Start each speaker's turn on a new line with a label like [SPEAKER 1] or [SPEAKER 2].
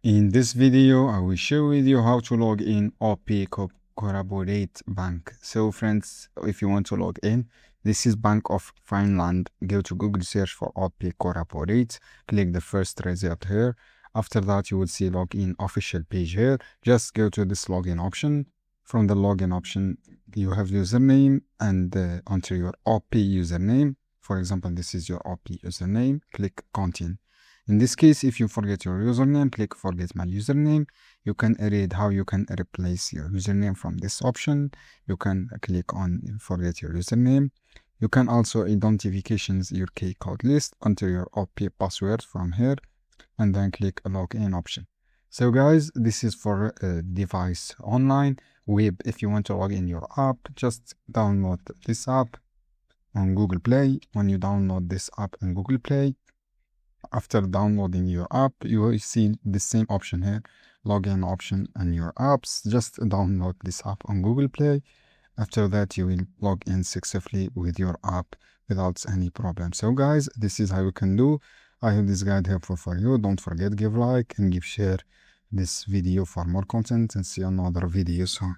[SPEAKER 1] In this video, I will share with you how to log in OP Corporate Bank. So friends, if you want to log in, this is Bank of Finland. Go to Google, search for OP Corporate, click the first result here. After that, you will see login official page here. Just go to this login option. From the login option, you have username and enter your OP username. For example, this is your OP username. Click continue. In this case, if you forget your username, click forget my username. You can read how you can replace your username from this option. You can click on forget your username. You can also identifications your key code list, enter your OP password from here, and then click a login option. So guys, this is for device online. Web, if you want to log in your app, just download this app on Google Play. When you download this app on Google Play, after downloading your app, you will see the same option here, login option and your apps. Just download this app on Google Play. After that, you will log in successfully with your app without any problem. So guys, this is how you can do. I hope this guide helpful for you. Don't forget, give like and give share this video for more content, and see you another video soon.